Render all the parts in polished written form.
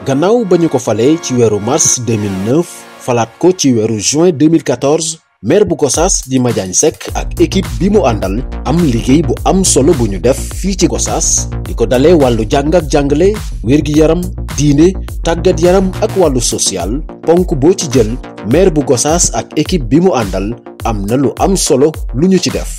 gannaaw ba ñu ko falee ci weeru mars 2009 falaat ko ci weeru juin 2014 maire bu Gossas di Madiagne Seck ak équipe bi mu àndal am liggéey bu am solo bu ñu def fii ci Gossas di ko dalee wàllu jàng ak jàngale wér-gi-yaram diine tàggat yaram ak wàllu social ponk boo ci jël maire bu Gossas ak équipe bi mu àndal am na lu am solo lu ñu ci def.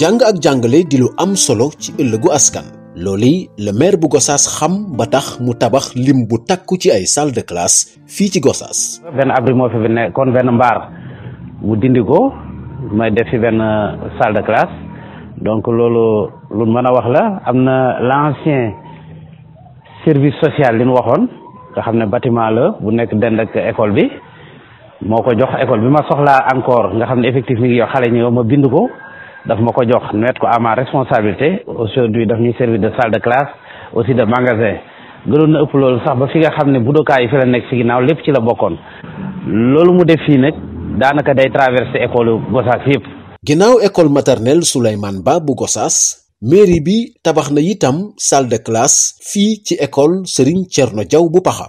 jàng ak jàngale di lu am solo ci ëllëgu askan loolu le maire bu Gossas xam ba tax mu tabax lim bu takku ci ay salle de classe fii ci Gossas. benn abri moo fi nekkoon benn mbaar mu dindi ko may def fi benn salle de classe donc loolu lu mën a wax la am na l'ancien service social li ñu waxoon nga xam ne bâtiment la bu nekk dend ak école bi moo ko jox école bi ma soxlaa encore nga xam ne effectif mi ngi yow xale ñëw ma bind ko. daf ma ko jox net ko à ma responsabilité aujourd'hui daf ñuy servir de salle de classe aussi de magasin gënoon na ëpp loolu sax ba fi nga xam ne budokaay yi fi la nekk ci ginnaaw lépp ci la bokkoon loolu mu def fii nag daanaka day traversé école Gossas yëpp. ginnaaw école maternelle Souleymane Ba bu Gossas mairie bi tabax na itam salle de classe fii ci école Serigne Thierno Diaw bu Paxa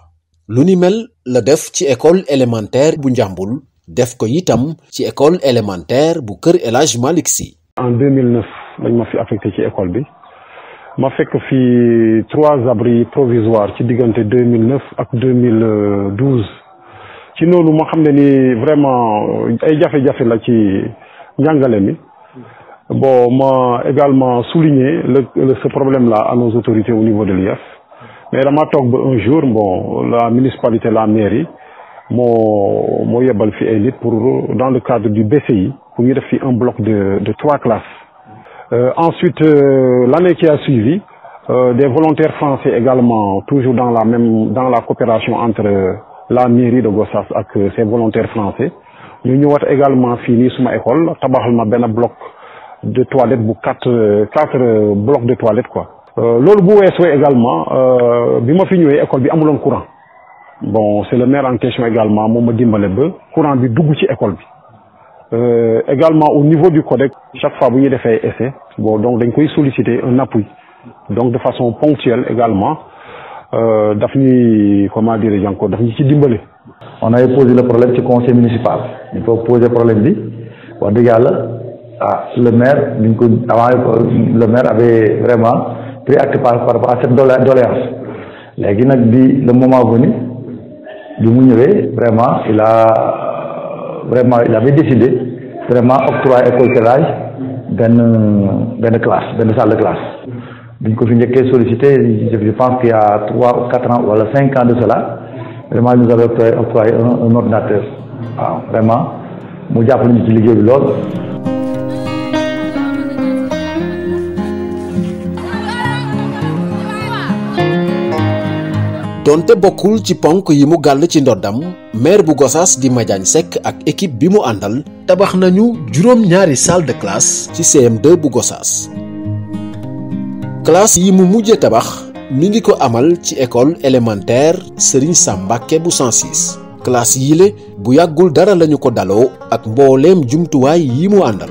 lu ni mel la def ci école élémentaire bu Njambul def ko itam ci école élémentaire bu Kër El Hadj Malick Sy. En 2009 dañ ma fi affecté ci école bi ma fekk fi 3 abris provisoires ci diggante 2009 ak 2012 ci noonu ma xam ne ni vraiment ay jafe-jafe la ci njàngale mi bon ma également souligner ce problème là à nos autorités au niveau de l'IEF mais dama toog ba un jour bon la municipalité la mairie moo yebal fi ay nit pour dans le cadre du BCI pour ñu def fi un bloc de 3 classes. Ensuite l'année qui a suivi des volontaires français également toujours dans la coopération entre la mairie de Gossas ak ces volontaires français ñu ñëwaat également fii nii suma école tabaxal ma benn bloc de toilettes bu 4 blocs de toilettes quoi. loolu bu weesoo également bi ma fi ñëwee école bi amuloon courant. Bon c'est le maire en question également moom ma dimbale ba courant bi dugg ci école bi également au niveau du codec chaque fois bu ñu defee essai bon donc dañ koy solliciter un appui donc de façon ponctuelle également daf ñuy comment dirais-je encore daf ñu ci dimbale. On avait posé le problème ci conseil municipal il faut poser problème bi wax dëgg yàlla le maire duñ ko avant le maire avait vraiment pris acte par rapport à cette doléance léegi nag bi le moment venu bi mu ñëwee vraiment il avait décidé vraiment octroyer école Kër Hadj benn classe benn salle de classe biñ ko fi njëkkee sollicité je pense qu'il y a 3 ou 4 ans wala 5 ans de cela vraiment il nous avait octroyé un ordinateur waaw vraiment mu jàppale ñu ci liggéey bi lool. donte bokkul ci ponk yi mu gàll ci ndoddam maire bu Gossas di Madiagne Seck ak équipe bi mu àndal tabax nañu juróom-ñaari salle de classe ci CM2 bu Gossas classe yi mu mujje tabax mi ngi ko amal ci école élémentaire Serigne Sam Mbacké bu 106 classe yile bu yàggul dara lañu ko daloo ak mbooleem jumtuwaay yi mu àndal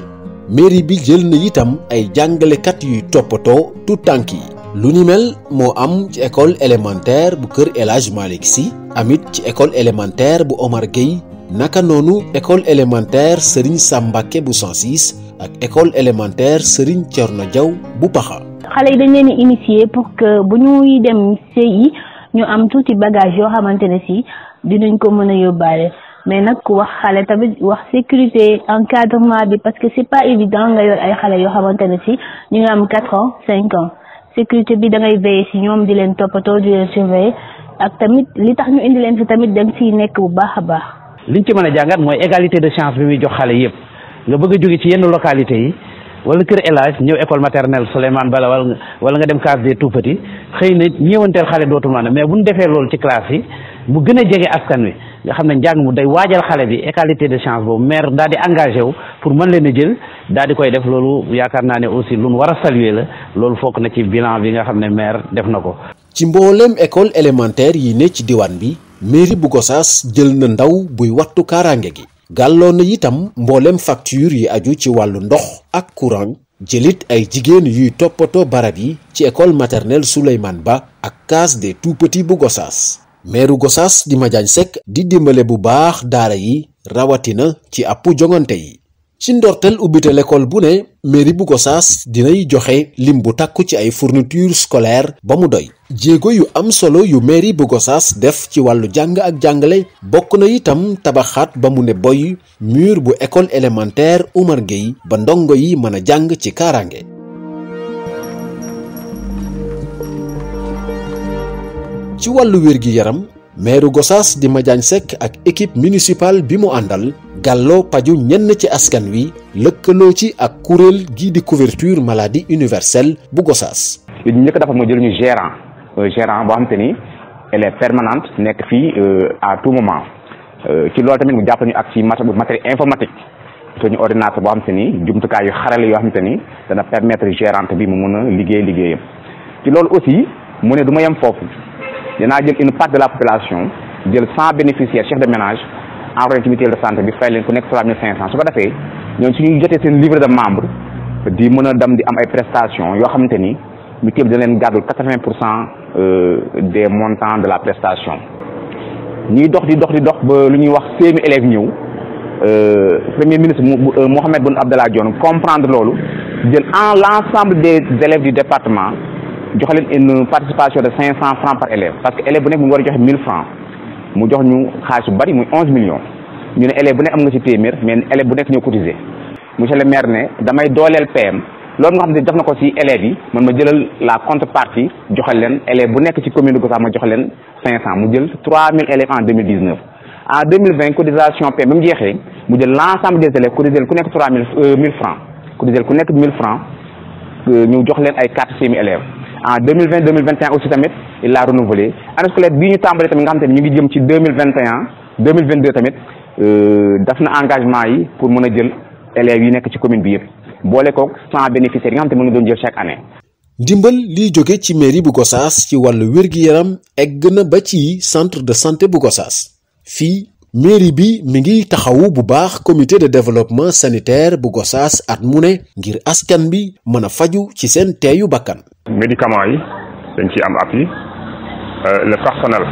mairie bi jël na itam ay jàngalekat yuy toppatoo tout tànk yi lu ni mel moo am ci école élémentaire bu Kër El Hadj Malick Sy amit ci école élémentaire bu Omar Gueye naka noonu école élémentaire Serigne Sam Mbacké bu 106 ak école élémentaire Serigne Thierno Diaw bu Paxa. xale yi dañ leen di initier pour que bu ñuy dem CI ñu am tuuti bagage yoo xamante ne si dinañ ko mën a yóbbaale mais nag ku wax xale tamit wax sécurité encadrement bi parce que c'est pas évident nga yor ay xale yoo xamante ne si ñu ngi am 4 ans 5 ans. sécurité bi da ngay veiller ci ñoom di leen toppatoo di leen surveiller ak tamit li tax ñu indi leen fi tamit da nga ciy nekk bu baax a baax. liñ ci mën a jàngat mooy égalité de chance bi muy jox xale yëpp nga bëgg a jóge ci yenn localité yi wala Kër El Hadj ñëw école maternelle Souleymane Bala wala nga dem case des tout petits xëy na ñëwanteel xale dootul mën a mais bu ñu defee loolu ci classe yi mu gën a jege askan wi nga xam ne njàng mu day waajal xale bi égalité de chance boobu maire daal di engagé wu pour mën leen a jël daal di koy def loolu yaakaar naa ne aussi lu nu war a saluer la loolu fokk na ci bilan bi nga xam ne maire def na ko. ci mbooleem école élémentaire yi ne ci diwaan bi mairie bu Gossas jël na ndaw buy wattu kaaraange gi gàlloo na itam mboolem facture yi aju ci wàllu ndox ak courant jëlit ay jigéen yuy toppatoo barab yi ci école maternelle Souleymane Ba ak case des tout-petits bu Gossas meeru Gossas di Madiagne Seck di dimbale bu baax daara yi rawatina ci àppu jongante yi ci ndorteel ubbite l'école bu ne mairie bu Gossas dinay joxe lim bu takku ci ay fourniture scolaire ba mu doy jéego yu am solo yu mairie bu Gossas def ci wàllu jàng ak jàngale bokk na itam tabaxaat ba mu ne boy mur bu école élémentaire Oumar Gueye ba ndongo yi mën a jàng ci kaaraange ci wàllu wér-gi-yaram meeru Gossas di Madiagne Seck ak équipe municipale bi mu àndal gàlloo paju ñenn ci askan wi lëkkaloo ci ak kuréel gii di couverture maladie universelle bu Gossas. li ñu njëkk dafa mooy jël ñu gérant boo xam te ni elle est permanente nekk fii à tout moment ci loolu tamit mu jàpp ñu ak ci matériel informatique te ñu ordinateur boo xam te ni jumtukaay yu xarale yoo xam te ni dana permettre gérante bi mu mun a liggéeyam ci loolu aussi mu ne du ma yem foofu. dinaa jël une part de la population jël 100 bénéficiaires chefs de ménage enrôlés ci mutuelle de santé bi fay leen ku nekk 3500 su ko defee ñooñu suñuy jotee seen livret de membre di mën a dem di am ay prestations yoo xamante ni mutuelle bi dina leen gàddul 80% des montants de la prestation. ñuy dox di dox ba lu ñuy wax seemi élèves ñëw premier ministre Mohamed Boun Abdallah Dionne comprendre loolu jël en l'ensemble des élèves du département. joxe leen une participation de 500 francs par élève parce que élève bu nekk mu war a joxe 1000 francs mu jox ñu xaalis bu bari muy 11 millions ñu ne élève bu nekk am nga ci téeméer mais élève bu nekk ñoo cotiser monsieur le maire ne damay dooleel PM loolu nga xam ne def na ko ci élèves yi man ma jëlal la contrepartie joxe leen élève bu nekk ci commune de Gossas ma joxe leen 500 mu jël 3000 élèves en 2019 en 2020 cotisation PM ba mu jeexee mu jël l'ensemble des élèves cotiser ku nekk 1000 francs cotiser ku nekk 1000 francs ñu jox leen ay 4 semi élèves en 2020 2021 aussi tamit il l'a renouvelé année scolaire bii ñu tàmbali tamit nga xam te ne ñu ngi jëm ci 2021 2022 tamit def na engagement yi pour mën a jël élèves yi nekk ci commune bi yëpp boole ko 100 bénéficiaires yi nga xam te ne mu ngi doon jël chaque année. ndimbal liy jóge ci mairie bu Gossas ci wàllu wér-gi-yaram egg na ba ci centre de santé bu Gossas fii mairie bi mi ngi taxawu bu baax comité de développement sanitaire bu Gossas at mu ne ngir askan bi mën a faju ci seen teeyu bakkan. médicaments yi dañ ciy am appui le personnel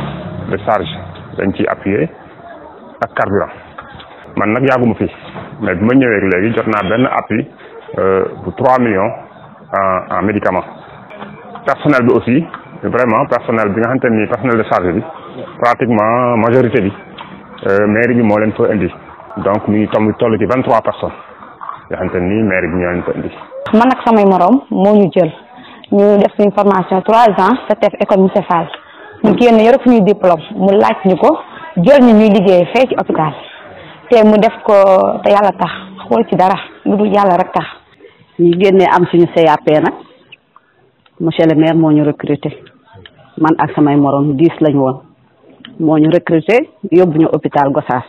de charge dañ ciy appuyer ak carburant man nag yàgguma fi mais bi ma ñëwee léegi jot naa benn appui bu 3 millions en médicaments personnel bi aussi vraiment personnel bi nga xamante ni personnel de charge bi pratiquement majorité bi mairie bi moo leen fa indi donc mi ngi toll ci 23 personnes yoo xamante ni mairie bi ñoo leen fa indi. man ak samay morom moo ñu jël. ñu def suñu formation 3 ans CTF école Moussa Fall ñu génn yore fu ñuy diplôme mu laaj ñu ko jël ñu ñuy liggéey fee ci hôpital te mu def ko te yàlla tax xool ci dara lu dul yàlla rek tax. ñu génnee am suñu CAP nag monsieur le maire moo ñu recruté man ak samay morom 10 lañu woon moo ñu recruté yóbbu ñu hôpital Gossas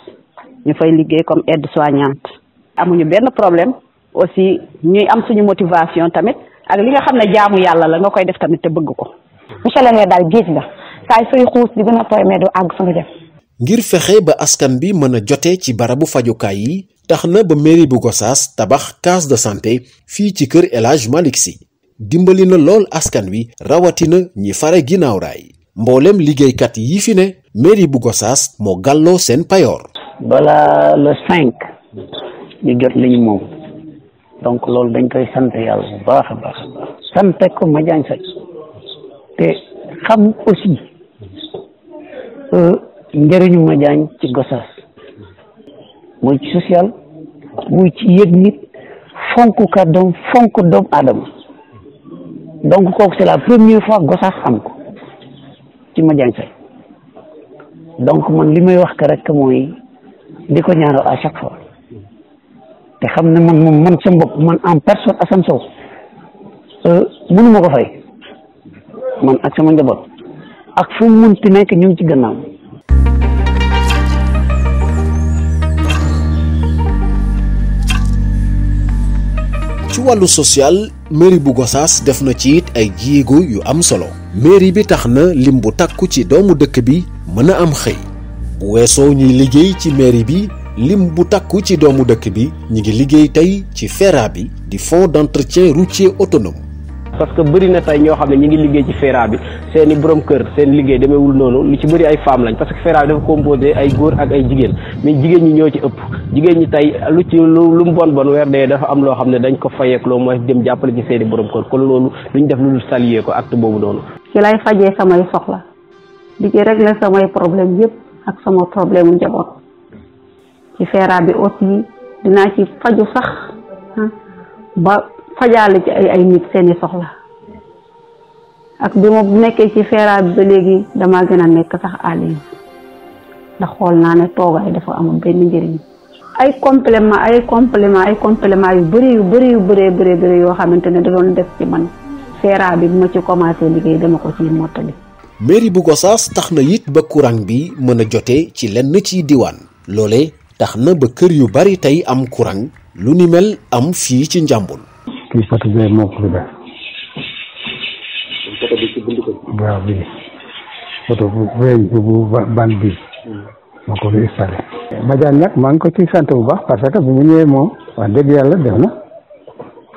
ñu fay liggéey comme aide soignante amuñu benn problème aussi ñuy am suñu motivation tamit. ak li nga xam ne jaamu yàlla la nga koy def tamit te bëgg ko. monsieur le maire daal géej la saa sooy xuus di gën a tooy mais du àgg fa nga def. ngir fexe ba askan bi mën a jote ci barabu fajukaay yi tax na ba mairie bu Gossas tabax case de santé fii ci kër El Hadj Malick Sy dimbali na lool askan wi rawatina ñi fare ginnaaw raay mboolem liggéeykat yi fi ne mairie bu Gossas moo gàlloo seen payoor. balaa le 5 ñu jot li ñu moom. donc loolu dañ koy sant yàlla bu baax a baax sante ko Madiagne Seck te xam aussi njëriñu Madiagne ci Gossas muy ci social muy ci yëg nit fonk kàddoom fonk doomu aadama donc kooku c'est la première fois Gossas am ko ci Madiagne Seck donc man li may wax que rek mooy di ko ñaanal à chaque fois te xam ne man sa bopp man en personne Assane Sow mënuma ko fay man ak sama njaboot ak fu mu mënti nekk ñu ngi ci gannaaw. ci wàllu social mairie bu Gossas def na ci it ay jéego yu am solo mairie bi tax na lim bu takku ci doomu dëkk bi mën a am xëy bu weesoo ñuy liggéey ci mairie bi lim bu takku ci doomu dëkk bi ñi ngi liggéey tey ci FERA bi di fonds d'entretien routier autonome. parce que bëri na tey ñoo xam ne ñi ngi liggéey ci FERA bi seeni borom kër seen liggéey demeewul noonu lu ci bëri ay femmes lañ parce que FERA bi dafa composé ay góor ak ay jigéen mais jigéen ñi ñoo ci ëpp jigéen ñi tey lu mu bon weer dee dafa am loo xam ne dañ ko fayeek loo mooy dem jàppale ci seeni borom kër kon loolu luñ def lu saluer ko acte boobu noonu. ci lay fajee samay soxla di ci régler samay problème yëpp ak sama problème mu njaboot ci FERA bi aussi dinaa ci faju sax ba fajaale ci ay nit seeni soxla ak bi ma nekkee ci FERA bi ba léegi damaa gën a nekk sax à l'aise ndax xool naa ne toogaay dafa amul benn njëriñ ay complément yu bëri yoo xamante ne da doon def ci man FERA bi bu ma ci commencé liggéey dama ko ci mottali. mairie bu Gossas tax na it ba courant bi mën a jote ci lenn ci diwaan loole tax na ba kër yu bari tey am courant lu ni mel am fii ci Njàmbur. kii photo bi moo ko def. photo bi ci buntu ko. waaw bii photo bu weñ bu ban bi moo ko installé. Madiagne nag maa ngi ko ci sant bu baax parce que bu mu ñëwee moom wax dëgg yàlla def na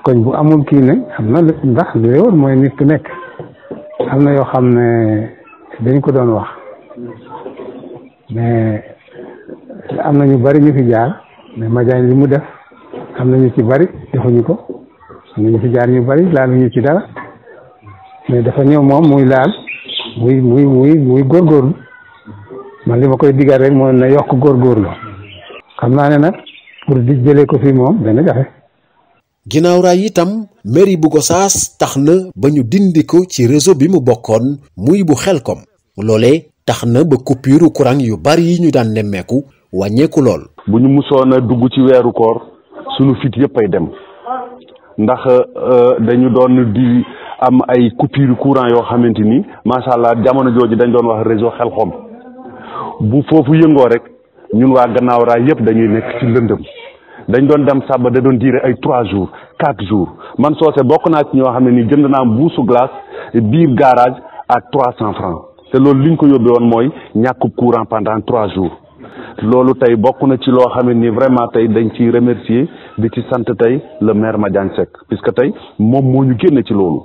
koñ bu amul kii ne xam na ndax li woon mooy nit ku nekk am na yoo xam ne dañ ko doon wax mais am na ñu bari ñu fi jaar mais Madiagne li mu def am na ñu ci bari defuñu ko. ñu fi jaar ñu bari laaluñu ci dara mais dafa ñëw moom muy laal muy góorgóorlu man li ma koy digal rek mooy na yokk góorgóorlu xam naa ne nag pour di jëlee ko fii moom dana jafe. ginnaaw raay itam mairie bu Gossas tax na ba ñu dindi ko ci réseau bi mu bokkoon muy bu Xelkom loolee tax na ba coupure courant yu bari yi ñu daan nemmeeku wàññeeku lool. bu ñu musoon a dugg ci weeru koor sunu fit yëpp ay dem. ndax dañu doon di am ay coupure courant yoo xamante ni macha allah jamono jooju dañ doon wax réseau Xelkom bu foofu yëngoo rek ñun waa gannaaw raay yëpp dañuy nekk ci lëndëm dañ doon dem sàba da doon diire ay 3 jours 4 jours man soose bokk naa ci ñoo xam ne ni jënd naa mbuusu glace biir garage à 300 francs te loolu liñ ko yóbbee woon mooy ñàkkub courant pendant 3 jours loolu tey bokk na ci loo xam ne ni vraiment tey dañ ciy remercier di ci sant tey le maire Madiagne Seck puisque tey moom moo ñu génne ci loolu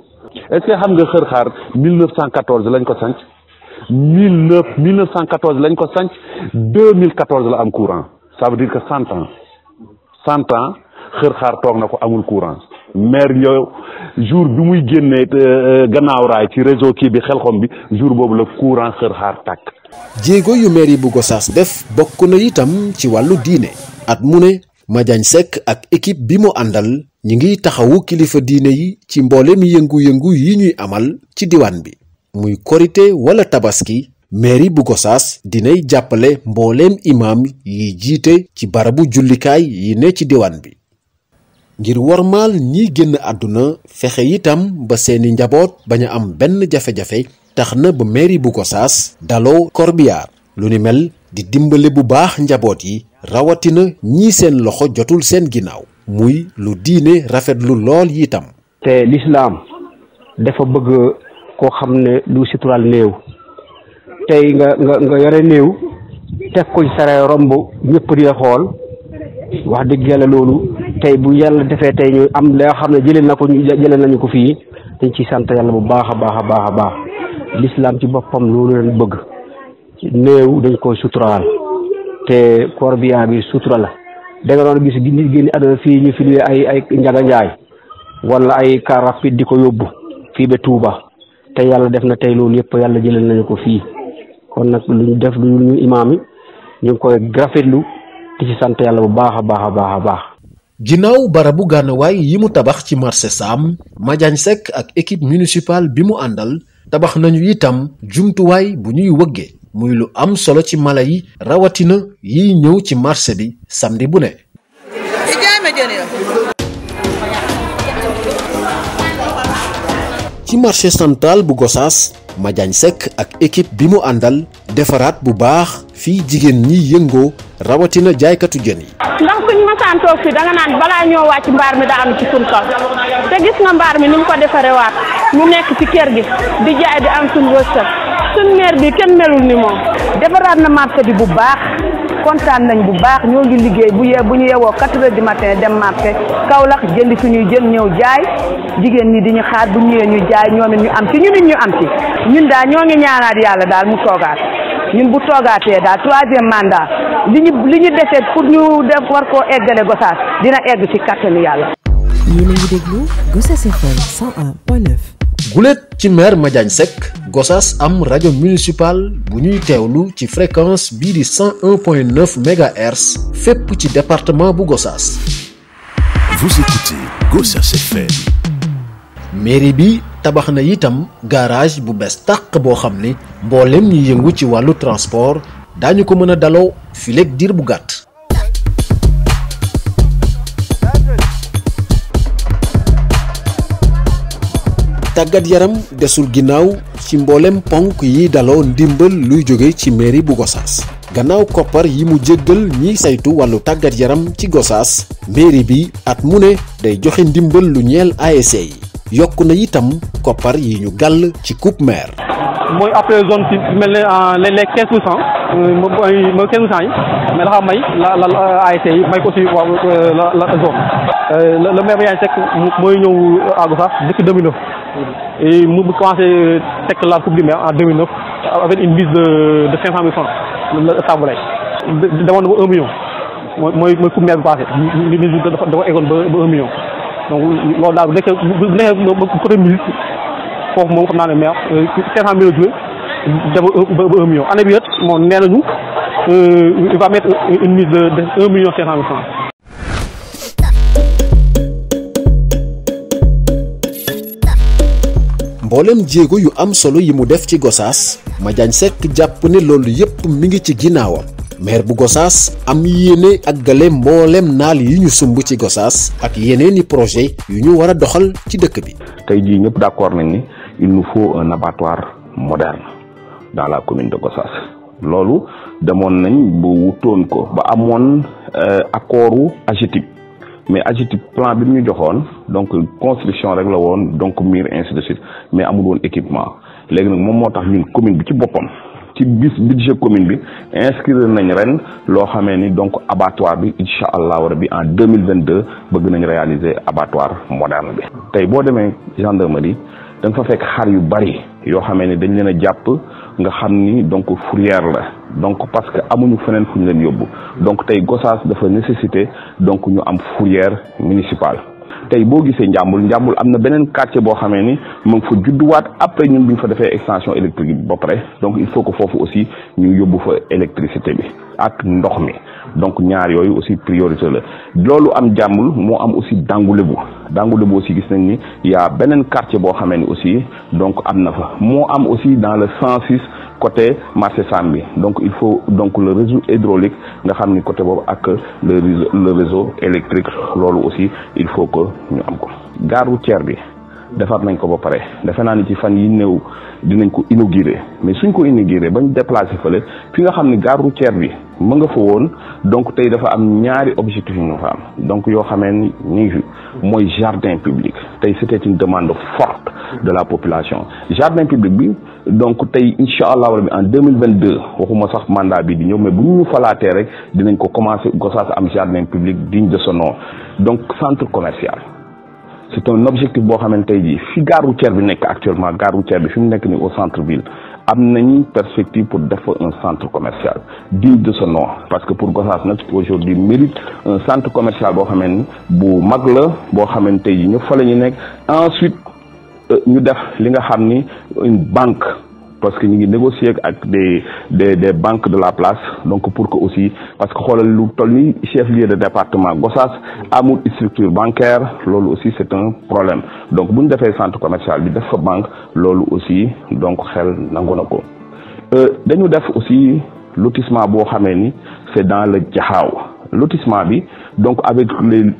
est-ce que xam nga Xër Xaar 1914 lañ ko sanc 1914 lañ ko sanc 2014 la am courant ça veut dire que 100 ans Xër Xaar toog na ko amul courant maire yow jour bi muy génnee gannaaw raay ci réseau kii bi Xelkom bi jour boobu la courant Xër Xaar tàkk. jéego yu mairie bu Gossas def bokk na itam ci wàllu diine at mu ne Madiagne Seck ak équipe bi mu àndal ñi ngi taxawu kilifa diine yi ci mboolem yëngu-yëngu yi ñuy amal ci diwaan bi muy korité wala tabaski mairie bu Gossas dinay jàppale mbooleem imaam yi jiite ci barabu jullikaay yi ne ci diwaan bi ngir wormaal ñiy génn àdduna fexe itam ba seeni njaboot bañ a am benn jafe-jafe tax na ba mairie bu Gossas daloo corbillard lu ni mel di dimbale bu baax njaboot yi rawatina ñii seen loxo jotul seen ginnaaw muy lu diine rafetlu lool yitam te l'islam dafa bëgg koo xam ne lu suturaal néew tey nga yore néew teg ko ci sare romb ñëpp di la xool wax dëgg yàlla loolu tey bu yàlla defee tey ñu am loo xam ne jëlee nañu ko fii dañ ciy sant yàlla bu baax a baax a baax a baax l'islam ci boppam loolu leen bëgg néew dañ koy suturaal te corbillard bi sutura la da nga doon gis nit génn àdduna fii ñu fi ay njaga njaay wala ay car rapide di ko yóbbu fii ba Touba te yàlla def na tey loolu yëpp yàlla jëlee nañu ko fii kon nag lu ñu def lu ñu imaam yi ñu ngi koy rafetlu di ci sant yàlla bu baax a baax a baax a baax. ginnaaw barabu gànnawaay yi mu tabax ci marché Sam Madiagne Seck ak équipe municipale bi mu àndal tabax nañu itam jumtuwaay bu ñuy wëggee muy lu am solo ci mala yi rawatina yiy ñëw ci marché bi samedi bu ne. ci marché central bu Gossas Madiagne Seck ak équipe bi mu àndal defaraat bu baax fii jigéen ñi yëngoo rawatina jaaykatu jën yi. ndax suñu masaan toog fii danga naan balaa ñoo wàcc mbaar mi daa am ci suñ kaw te gis nga mbaar mi ni mu ko defaree waat mu nekk ci kër gi di jaay di am suñu wërsëg suñ maire bi kenn melul ni moom. defaraat na marché bi bu baax kontaan nañ bu baax ñoo ngi liggéey bu ñu yewoo 4 heures du matin dem marché Kaolack jëndi suñuy jën ñëw jaay jigéen ñi di ñu xaar bu ñëwee ñu jaay ñoom it ñu am ci ñu am ci ñun daal ñoo ngi ñaanaat yàlla daal mu toogaat ñun bu toogaatee daal 3e mandat li ñu defee pour ñu def war koo eggale Gossas dina egg ci kattanu yàlla. yéen a ngi déglu Gossas FM 101.9. gulet ci maire Madiagne Seck Gossas am rajo municipal bu ñuy teewlu ci fréquence bii di 101.9 MHz fépp ci département bu Gossas. Vous écoutez Gossas FM. mairie bi tabax na itam garage bu bees tàq boo xam ne mboolem ñi yëngu ci wàllu transport daañu ko mën a daloo fileeg diir bu gàtt. tàggat yaram desul ginnaaw ci mboolem ponk yi daloo ndimbal luy jóge ci mairie bu Gossas gannaaw koppar yi mu jéggal ñiy saytu wàllu tàggat yaram ci Gossas mairie bi at mu ne day joxe ndimbal lu ñeel ASC yi yokk na itam koppar yi ñu gàll ci coupe maire. mooy après zone ci mel ne les 15% mooy 15% yi mais dafa may la ASC yi may ko aussi la zone le maire Madiagne Seck mooy ñëw à Gossas depuis 2009 et mu commencé teg la coupe du maire en 2009 avec une mise de 500 000 francs la tàmbalee demoon na ba 1 million mooy coupe maire bi passé dafa eggoon ba 1 million donc loolu daal bu nekkee côté mise foofu moom xam naa ne maire 500 000 la jógee dem ba 1 million année bi yëpp moom nee nañu il va mettre une mise de 1 million 500 000 francs. mboolem jéego yu am solo yi mu def ci Gossas Madiagne Seck jàpp ne loolu yépp mi ngi ci ginnaawam maire bu Gossas am yéene ak gale mboolem naal yi ñu sumb ci Gossas ak yeneeni projet yu ñu war a doxal ci dëkk bi. tey jii ñëpp d'accord nañ ni il nous faut un abattoir moderne dans la commune de Gossas loolu demoon nañ bu wutoon ko ba amoon accordu AGETIP mais AGETIP plan bi ñu joxoon donc construction rek la woon donc mur ainsi de suite mais amul woon équipement léegi nag moom moo tax ñun commune bi ci boppam ci budget commune bi inscrire nañ ren loo xamee ni donc abattoir bi incha allahu rabbi en 2022 bëgg nañ réaliser abattoir moderne bi. tey boo demee gendarmerie da nga fa fekk xar yu bari yoo xamee ni dañ leen a jàpp nga xam ni donc fourrière la donc parce que amuñu feneen fu ñu leen yóbbu donc tey Gossas dafa nécessité donc ñu am fourrière municipale. tey boo gisee Njàmbul am na beneen quartier boo xamee ni mu ngi fa judduwaat après ñun bi ñu fa defee extension électrique bi ba pare donc il faut que foofu aussi ñu yóbbu fa électricité bi ak ndox mi donc ñaar yooyu aussi priorité la loolu am Njàmbul moo am aussi Dangulebu aussi gis nañ ni y a beneen quartier boo xamee ni aussi donc am na fa moo am aussi dans le 106 côté marché Sam bi donc il faut donc le réseau hydraulique nga xam ni côté boobu ak le réseau électrique loolu aussi il faut que ñu am ko. gare routière bi defar nañ ko ba pare defe naa ni ci fan yi néew dinañ ko inaugurer mais suñ ko inaugurer bañ déplacer fële fi nga xam ni gare routière bi mu nga fa woon donc tey dafa am ñaari objectif yu ñu fa am donc yoo xamee ni ñu ngi fi mooy jardin public tey c'était une demande forte de la population jardin public bi donc tey incha allah rabbi en 2022 waxuma sax mandat bi di ñëw mais bu ñu falaatee rek dinañ ko commencer Gossas am jardin public digne de son nom donc centre commercial. c'est un objectif boo xamante tey jii fi gare routière bi nekk actuellement gare routière bi fi mu nekk ni au centre ville am nañ perspective pour def un centre commercial digne de ce nom parce que pour Gossas nag aujourd'hui mérite un centre commercial boo xamante ni bu mag la boo xamante tey jii ñëpp fa la ñu nekk ensuite ñu def li nga xam ni une banque parce que ñu ngi négocier ak des banques de la place donc pour que aussi parce que xoolal lu toll ni chef-lieu de département Gossas amul structure bancaire loolu aussi c'est un problème donc bu ñu defee centre commercial bi def fa banque loolu aussi donc xel nangu na ko dañu def aussi lotissement boo xamee ni c'est dans le Jaxaaw lotissement bi donc avec les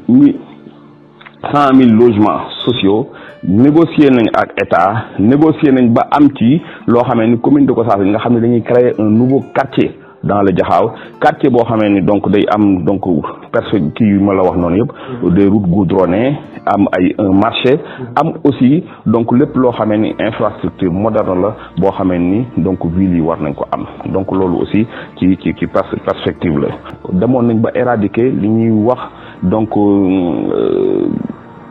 100 000 logements sociaux négocier nañ ak état négocier nañ ba am ci loo xamee ni commune de Gossas nga xam ne dañuy créer un nouveau quartier dans le Diakhao quartier boo xamee ni donc day am donc personne kii ma la wax noonu yëpp des routes goudronnées am ay un marché am aussi donc lépp loo xamee ni infrastructure moderne la boo xamee ni donc ville yi war nañ ko am donc loolu aussi ci perspective la demoon nañ ba éradiquer li ñuy wax donc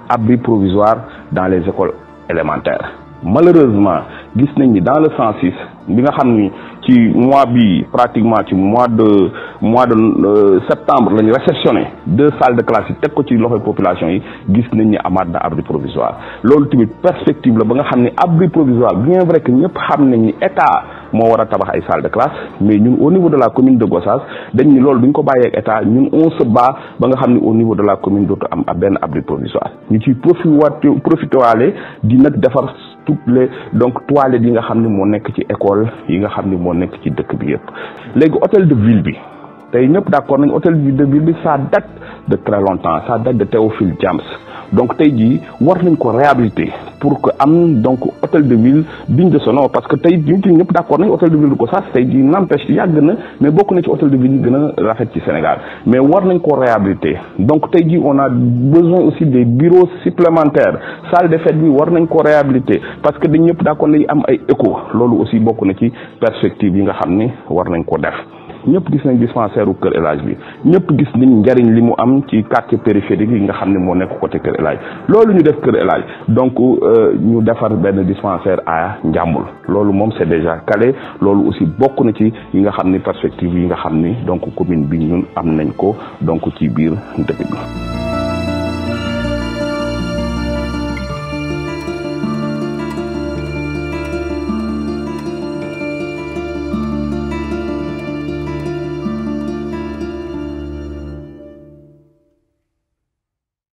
abri provisoire dans les écoles élémentaires. Malheureusement gis nañ ni dans le 106 bi nga xam ni ci mois bi pratiquement ci mois de septembre la ñu réceptionné 2 salles de classe yi teg ko ci loxoy population yi gis nañ ni amaat na abri provisoire loolu tamit perspective la ba nga xam ni abri provisoire bien vrai que ñëpp xam nañ ni état moo war a tabax ay salles de classe mais ñun au niveau de la commune de Gossas dañ ni loolu duñ ko bàyyee ak état ñun on se bat ba nga xam ni au niveau de la commune dootu am benn abri provisoire ñu ciy profité waale di nag defar toutes les donc toilettes yi nga xam ni moo nekk ci école yi nga xam ni moo nekk ci dëkk bi yëpp léegi hôtel de ville bi tey ñëpp d'accord nañ hôtel de ville bi ça date de très longtemps ça date de Théophile Diams donc tey jii war nañ ko réhabiliter pour que am donc hôtel de ville digne de son nom parce que tey ñëpp d'accord nañ hôtel de ville de Gossas tey jii n'empêche yàgg na mais bokk na ci hôtel de ville yi gën a rafet ci Sénégal mais war nañ ko réhabiliter donc tey jii on a besoin aussi des bureaux supplémentaires salle de fête bi war nañ ko réhabiliter parce que dañ ñëpp d'accord nañ am ay écho loolu aussi bokk na ci perspective yi nga xam ni war nañ ko def ñëpp gis nañ dispensaire u Kër El Hadj bi ñëpp gis nañ njariñ li mu am ci quartier périphérique yi nga xam ne moo nekk côté Kër El Hadj loolu ñu def Kër El Hadj donc ñu defar benn dispensaire à Njàmbur loolu moom c'est déjà calé loolu aussi bokk na ci yi nga xam ni perspective yi nga xam ni donc commune bi ñun am nañ ko donc ci biir dëkk bi